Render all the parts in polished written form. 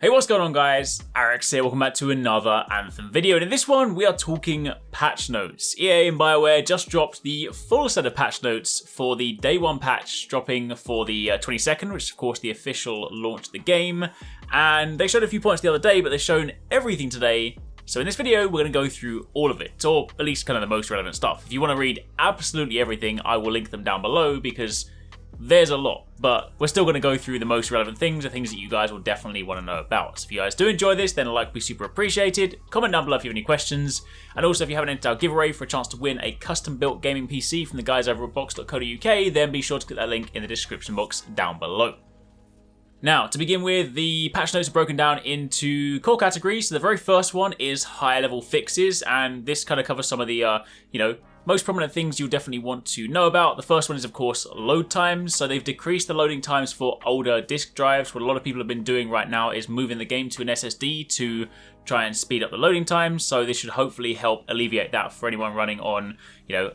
Hey, what's going on guys? Arekkz here, welcome back to another Anthem video, and in this one we are talking patch notes. EA and BioWare just dropped the full set of patch notes for the day one patch dropping for the 22nd, which is of course the official launch of the game, and they showed a few points the other day, but they've shown everything today. So in this video we're going to go through all of it, or at least kind of the most relevant stuff. If you want to read absolutely everything, I will link them down below because there's a lot, but we're still going to go through the most relevant things, the things that you guys will definitely want to know about. So if you guys do enjoy this, then a like would be super appreciated. Comment down below if you have any questions, and also if you haven't entered our giveaway for a chance to win a custom-built gaming PC from the guys over at box.co.uk, then be sure to click that link in the description box down below. Now, to begin with, the patch notes are broken down into core categories. So the very first one is higher level fixes, and this kind of covers some of the, most prominent things you'll definitely want to know about. The first one is, of course, load times. So they've decreased the loading times for older disk drives. What a lot of people have been doing right now is moving the game to an SSD to try and speed up the loading times. So this should hopefully help alleviate that for anyone running on,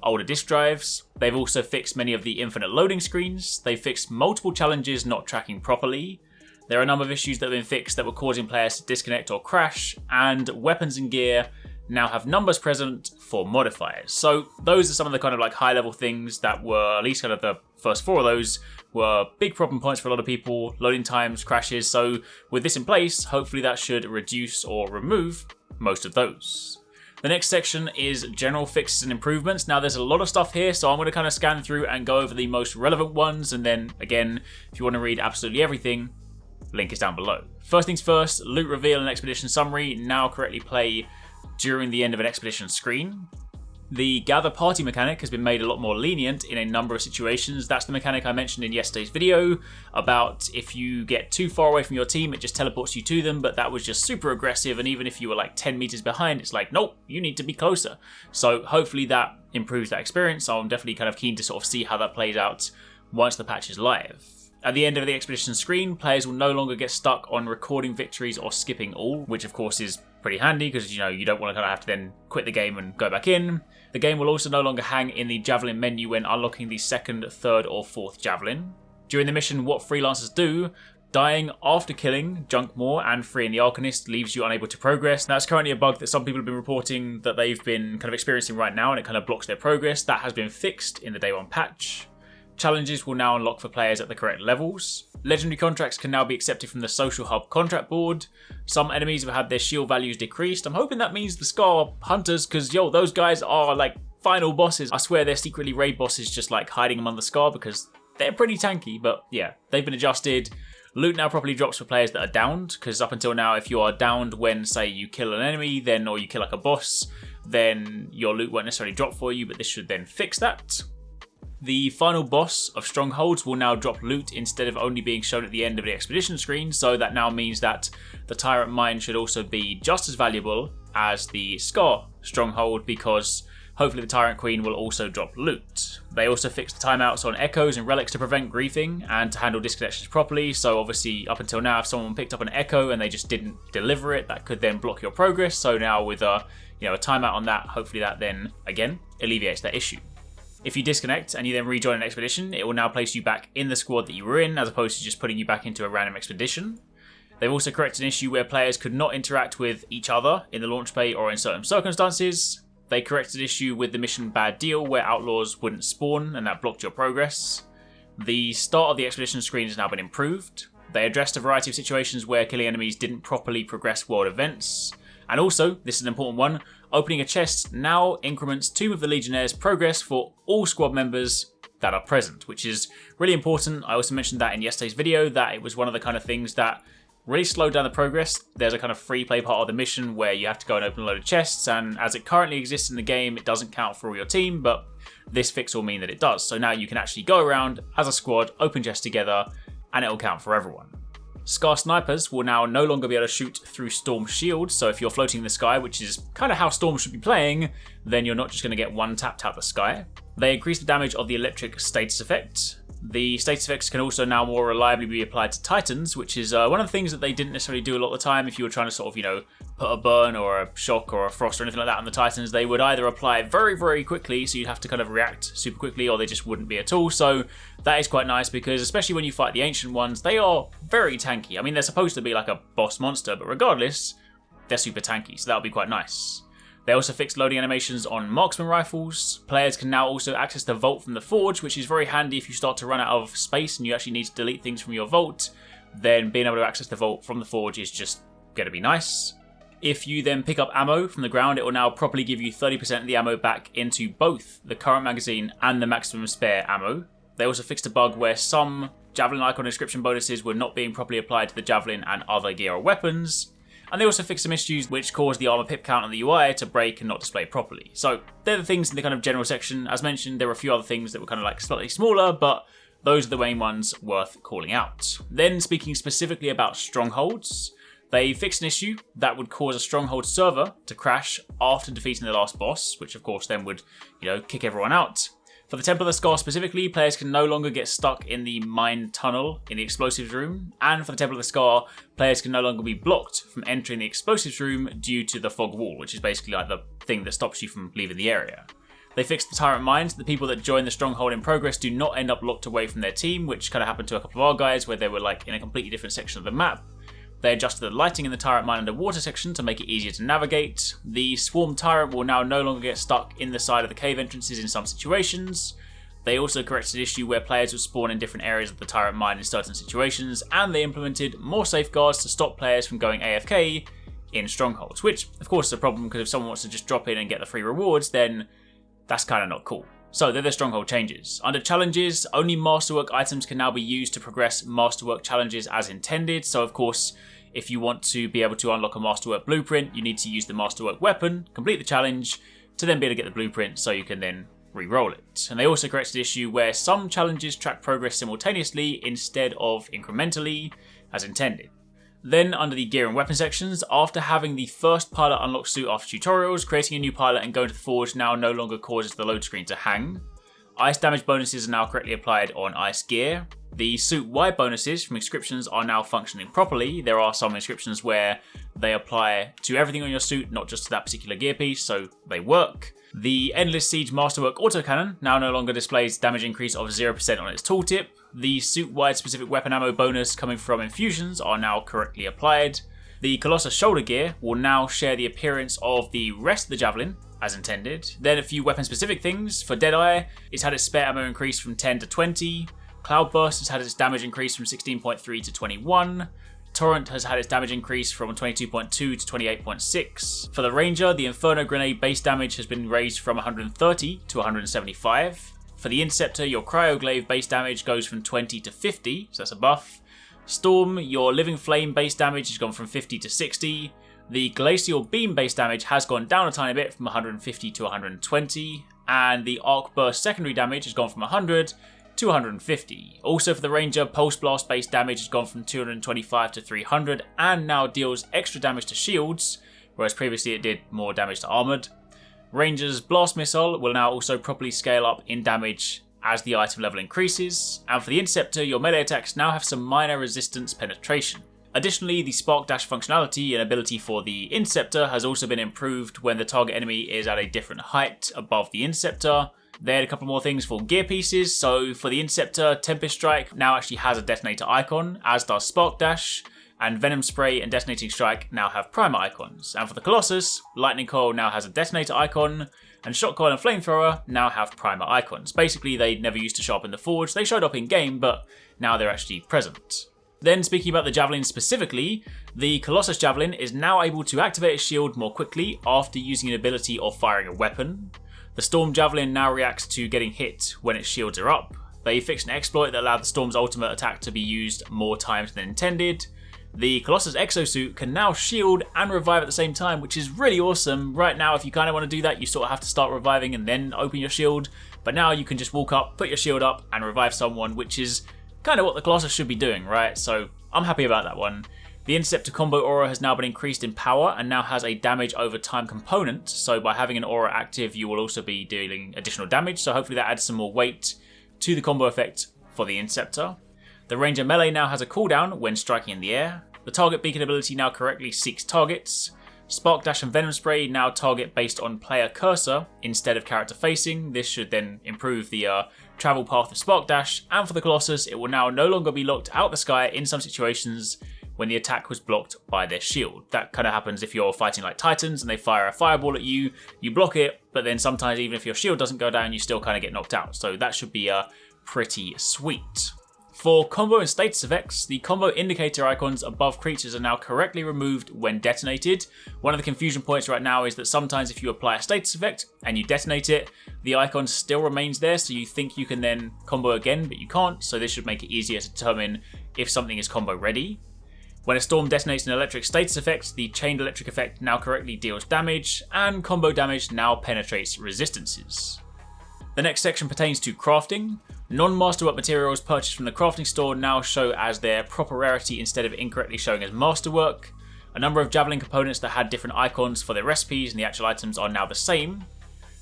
older disk drives. They've also fixed many of the infinite loading screens. They've fixed multiple challenges not tracking properly. There are a number of issues that have been fixed that were causing players to disconnect or crash, and weapons and gear now have numbers present for modifiers. So those are some of the kind of like high level things that were, at least kind of the first four of those, were big problem points for a lot of people, loading times, crashes. So with this in place, hopefully that should reduce or remove most of those. The next section is general fixes and improvements. Now there's a lot of stuff here, so I'm going to kind of scan through and go over the most relevant ones, and then again, if you want to read absolutely everything, link is down below. First things first, loot reveal and expedition summary now correctly play during the end of an expedition screen. The gather party mechanic has been made a lot more lenient in a number of situations. That's the mechanic I mentioned in yesterday's video about if you get too far away from your team, it just teleports you to them, but that was just super aggressive, and even if you were like 10 meters behind, it's like, nope, you need to be closer. So hopefully that improves that experience. So I'm definitely kind of keen to sort of see how that plays out once the patch is live. At the end of the expedition screen, players will no longer get stuck on recording victories or skipping all, which of course is pretty handy because you don't want to kind of have to then quit the game and go back in. The game will also no longer hang in the javelin menu when unlocking the second, third or fourth javelin. During the mission What Freelancers Do, dying after killing Junkmore and freeing the Arcanist leaves you unable to progress. That's currently a bug that some people have been reporting that they've been kind of experiencing right now, and it kind of blocks their progress. That has been fixed in the day one patch. Challenges will now unlock for players at the correct levels. Legendary contracts can now be accepted from the Social Hub contract board. Some enemies have had their shield values decreased. I'm hoping that means the Scar Hunters, because those guys are like final bosses. I swear they're secretly raid bosses just like hiding among the Scar because they're pretty tanky, but yeah, they've been adjusted. Loot now properly drops for players that are downed, because up until now, if you are downed when, say, you kill an enemy, or you kill like a boss, then your loot won't necessarily drop for you, but this should then fix that. The final boss of Strongholds will now drop loot instead of only being shown at the end of the expedition screen, so that now means that the Tyrant Mine should also be just as valuable as the Scar Stronghold, because hopefully the Tyrant Queen will also drop loot. They also fixed the timeouts on Echoes and Relics to prevent griefing and to handle disconnections properly, so obviously up until now if someone picked up an Echo and they just didn't deliver it, that could then block your progress. So now with a timeout on that, hopefully that then again alleviates that issue. If you disconnect and you then rejoin an expedition, it will now place you back in the squad that you were in, as opposed to just putting you back into a random expedition. They've also corrected an issue where players could not interact with each other in the launch bay or in certain circumstances. They corrected an issue with the mission Bad Deal where outlaws wouldn't spawn and that blocked your progress. The start of the expedition screen has now been improved. They addressed a variety of situations where killing enemies didn't properly progress world events. And also, this is an important one, opening a chest now increments Tomb of the Legionnaire's progress for all squad members that are present, which is really important. I also mentioned that in yesterday's video, that it was one of the kind of things that really slowed down the progress. There's a kind of free play part of the mission where you have to go and open a load of chests, and as it currently exists in the game, it doesn't count for all your team, but this fix will mean that it does. So now you can actually go around as a squad, open chests together, and it will count for everyone. Scar snipers will now no longer be able to shoot through Storm shields, so if you're floating in the sky, which is kind of how Storm should be playing, then you're not just going to get one tapped out the sky. They increase the damage of the electric status effect. The status effects can also now more reliably be applied to Titans, which is one of the things that they didn't necessarily do a lot of the time. If you were trying to sort of, you know, put a burn or a shock or a frost or anything like that on the Titans, they would either apply it very, very quickly, so you'd have to kind of react super quickly, or they just wouldn't be at all. So that is quite nice, because especially when you fight the ancient ones, they are very tanky. I mean, they're supposed to be like a boss monster, but regardless, they're super tanky, so that'll be quite nice. They also fixed loading animations on marksman rifles. Players can now also access the vault from the forge, which is very handy if you start to run out of space and you actually need to delete things from your vault. Then being able to access the vault from the forge is just going to be nice. If you then pick up ammo from the ground, it will now properly give you 30% of the ammo back into both the current magazine and the maximum spare ammo. They also fixed a bug where some Javelin icon inscription bonuses were not being properly applied to the Javelin and other gear or weapons. And they also fixed some issues which caused the armor pip count on the UI to break and not display properly. So they're the things in the kind of general section. As mentioned, there were a few other things that were kind of like slightly smaller, but those are the main ones worth calling out. Then speaking specifically about Strongholds, they fixed an issue that would cause a Stronghold server to crash after defeating the last boss, which of course then would, you know, kick everyone out. For the Temple of the Scar specifically, players can no longer get stuck in the mine tunnel in the explosives room, and for the Temple of the Scar, players can no longer be blocked from entering the explosives room due to the fog wall, which is basically like the thing that stops you from leaving the area. They fixed the Tyrant Mines. The people that join the Stronghold in progress do not end up locked away from their team, which kind of happened to a couple of our guys where they were like in a completely different section of the map. They adjusted the lighting in the Tyrant Mine underwater section to make it easier to navigate. The Swarm Tyrant will now no longer get stuck in the side of the cave entrances in some situations. They also corrected an issue where players would spawn in different areas of the Tyrant Mine in certain situations, and they implemented more safeguards to stop players from going AFK in Strongholds, which of course is a problem because if someone wants to just drop in and get the free rewards, then that's kind of not cool. So they're the Stronghold changes. Under challenges, only Masterwork items can now be used to progress Masterwork challenges as intended. So of course, if you want to be able to unlock a Masterwork blueprint, you need to use the Masterwork weapon, complete the challenge, to then be able to get the blueprint so you can then re-roll it. And they also corrected the issue where some challenges track progress simultaneously instead of incrementally, as intended. Then under the gear and weapon sections, after having the first pilot unlock suit after tutorials, creating a new pilot and going to the forge now no longer causes the load screen to hang. Ice damage bonuses are now correctly applied on ice gear. The suit wide bonuses from inscriptions are now functioning properly. There are some inscriptions where they apply to everything on your suit, not just to that particular gear piece, so they work. The Endless Siege Masterwork autocannon now no longer displays damage increase of 0% on its tooltip. The suit-wide specific weapon ammo bonus coming from infusions are now correctly applied. The Colossus shoulder gear will now share the appearance of the rest of the Javelin, as intended. Then a few weapon-specific things. For Deadeye, it's had its spare ammo increased from 10 to 20. Cloudburst has had its damage increased from 16.3 to 21. Torrent has had its damage increase from 22.2 to 28.6. For the Ranger, the Inferno Grenade base damage has been raised from 130 to 175. For the Interceptor, your Cryoglaive base damage goes from 20 to 50, so that's a buff. Storm, your Living Flame base damage has gone from 50 to 60. The Glacial Beam base damage has gone down a tiny bit from 150 to 120. And the Arc Burst secondary damage has gone from 100 to 150. Also for the Ranger, Pulse Blast base damage has gone from 225 to 300 and now deals extra damage to shields, whereas previously it did more damage to armoured. Ranger's Blast Missile will now also properly scale up in damage as the item level increases, and for the Interceptor, your melee attacks now have some minor resistance penetration. Additionally, the Spark Dash functionality and ability for the Interceptor has also been improved when the target enemy is at a different height above the Interceptor. They had a couple more things for gear pieces, so for the Interceptor, Tempest Strike now actually has a detonator icon, as does Spark Dash, and Venom Spray and Detonating Strike now have primer icons. And for the Colossus, Lightning Coil now has a detonator icon, and Shot Coil and Flamethrower now have primer icons. Basically, they never used to show up in the Forge. They showed up in game, but now they're actually present. Then speaking about the Javelin specifically, the Colossus Javelin is now able to activate a shield more quickly after using an ability or firing a weapon. The Storm Javelin now reacts to getting hit when its shields are up. They fixed an exploit that allowed the Storm's ultimate attack to be used more times than intended. The Colossus Exosuit can now shield and revive at the same time, which is really awesome. Right now, if you kind of want to do that, you sort of have to start reviving and then open your shield. But now you can just walk up, put your shield up, and revive someone, which is kind of what the Colossus should be doing, right? So I'm happy about that one. The Interceptor combo aura has now been increased in power and now has a damage over time component. So by having an aura active, you will also be dealing additional damage. So hopefully that adds some more weight to the combo effect for the Interceptor. The Ranger Melee now has a cooldown when striking in the air. The Target Beacon ability now correctly seeks targets. Spark Dash and Venom Spray now target based on player cursor instead of character facing. This should then improve the travel path of Spark Dash. And for the Colossus, it will now no longer be locked out the sky in some situations when the attack was blocked by their shield. That kind of happens if you're fighting like Titans and they fire a fireball at you, you block it, but then sometimes even if your shield doesn't go down, you still kind of get knocked out. So that should be pretty sweet. For combo and status effects, the combo indicator icons above creatures are now correctly removed when detonated. One of the confusion points right now is that sometimes if you apply a status effect and you detonate it, the icon still remains there, so you think you can then combo again, but you can't, so this should make it easier to determine if something is combo ready. When a storm detonates an electric status effect, the chained electric effect now correctly deals damage, and combo damage now penetrates resistances. The next section pertains to crafting. Non-masterwork materials purchased from the crafting store now show as their proper rarity instead of incorrectly showing as masterwork. A number of Javelin components that had different icons for their recipes and the actual items are now the same.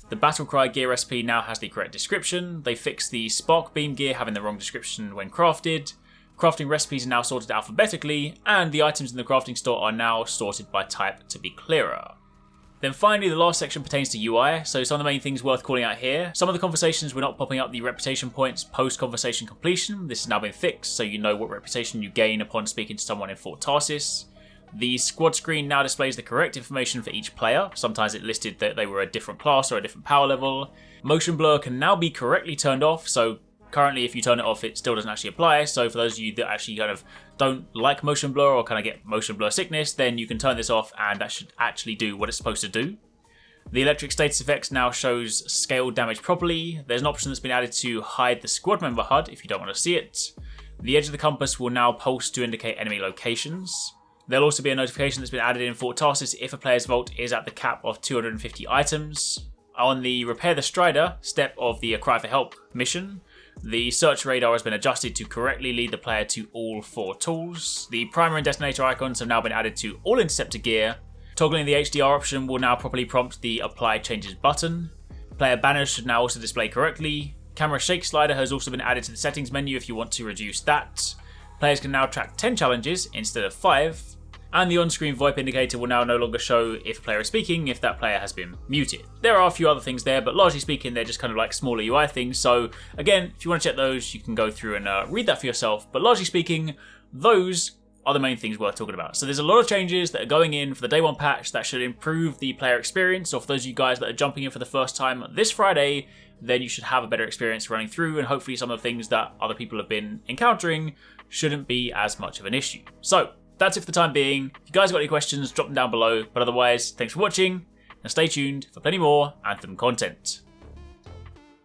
The Battlecry gear recipe now has the correct description. They fixed the Spark Beam gear having the wrong description when crafted. Crafting recipes are now sorted alphabetically, and the items in the crafting store are now sorted by type to be clearer. Then finally, the last section pertains to UI, so some of the main things worth calling out here. Some of the conversations were not popping up the reputation points post-conversation completion. This has now been fixed, so you know what reputation you gain upon speaking to someone in Fort Tarsis. The squad screen now displays the correct information for each player. Sometimes it listed that they were a different class or a different power level. Motion blur can now be correctly turned off, so currently if you turn it off it still doesn't actually apply, so for those of you that actually kind of don't like motion blur or kind of get motion blur sickness, then you can turn this off and that should actually do what it's supposed to do. The electric status effects now shows scaled damage properly. There's an option that's been added to hide the squad member HUD if you don't want to see it. The edge of the compass will now pulse to indicate enemy locations. There'll also be a notification that's been added in Fort Tarsis if a player's vault is at the cap of 250 items. On the Repair the Strider step of the Cry for Help mission, the search radar has been adjusted to correctly lead the player to all 4 tools. The primer and detonator icons have now been added to all Interceptor gear. Toggling the HDR option will now properly prompt the Apply Changes button. Player banners should now also display correctly. Camera shake slider has also been added to the settings menu if you want to reduce that. Players can now track 10 challenges instead of 5. And the on-screen VoIP indicator will now no longer show if a player is speaking if that player has been muted. There are a few other things there, but largely speaking, they're just kind of like smaller UI things. So again, if you want to check those, you can go through and read that for yourself. But largely speaking, those are the main things worth talking about. So there's a lot of changes that are going in for the day 1 patch that should improve the player experience. So for those of you guys that are jumping in for the first time this Friday, then you should have a better experience running through, and hopefully some of the things that other people have been encountering shouldn't be as much of an issue. So that's it for the time being. If you guys got any questions, drop them down below. But otherwise, thanks for watching, and stay tuned for plenty more Anthem content.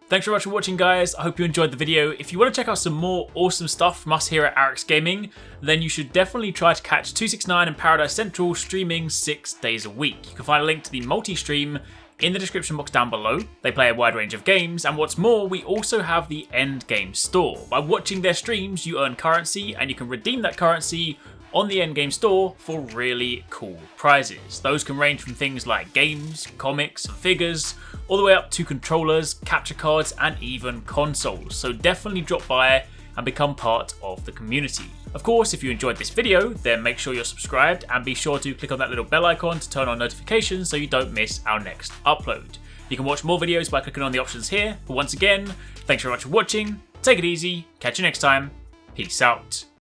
Thanks very much for watching, guys. I hope you enjoyed the video. If you want to check out some more awesome stuff from us here at Arekkz Gaming, then you should definitely try to catch 269 and Paradise Central streaming 6 days a week. You can find a link to the multi-stream in the description box down below. They play a wide range of games, and what's more, we also have the Endgame store. By watching their streams, you earn currency, and you can redeem that currency on the Endgame store for really cool prizes. Those can range from things like games, comics, and figures, all the way up to controllers, capture cards, and even consoles. So definitely drop by and become part of the community. Of course, if you enjoyed this video, then make sure you're subscribed and be sure to click on that little bell icon to turn on notifications so you don't miss our next upload. You can watch more videos by clicking on the options here, but once again, thanks very much for watching, take it easy, catch you next time, peace out.